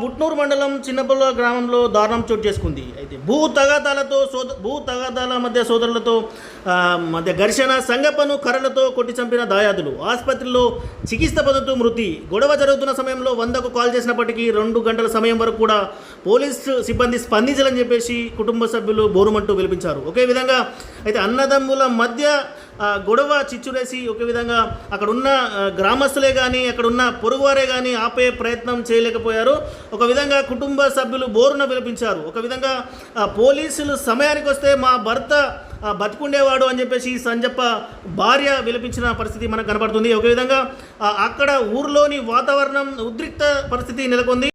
ఉట్నూరు మండలం చిన్నపల్ల గ్రామంలో దారుణం చోటు చేసుకుంది. అయితే భూ తగాదాల మధ్య సోదరులతో మధ్య ఘర్షణ, సంగపను కర్రలతో కొట్టి చంపిన దాయాదులు, ఆసుపత్రిలో చికిత్స పొందుతూ మృతి. గొడవ జరుగుతున్న సమయంలో 100కు కాల్ చేసినప్పటికీ 2 గంటల సమయం వరకు కూడా పోలీసు సిబ్బంది స్పందించాలని చెప్పేసి కుటుంబ సభ్యులు బోరుమంటూ విలిపించారు. ఒకే విధంగా అయితే అన్నదమ్ముల మధ్య గొడవ చిచ్చురేసి ఒకే విధంగా అక్కడున్న గ్రామస్తులే కానీ అక్కడున్న పొరుగువారే కానీ ఆపే ప్రయత్నం చేయలేకపోయారు. ఒక విధంగా కుటుంబ సభ్యులు బోరున విలిపించారు. ఒక విధంగా పోలీసులు సమయానికి వస్తే మా భర్త బతుకుండేవాడు అని చెప్పేసి సంజప్ప భార్య విలపించిన పరిస్థితి మనకు కనబడుతుంది. ఒక విధంగా అక్కడ ఊర్లోని వాతావరణం ఉద్రిక్త పరిస్థితి నెలకొంది.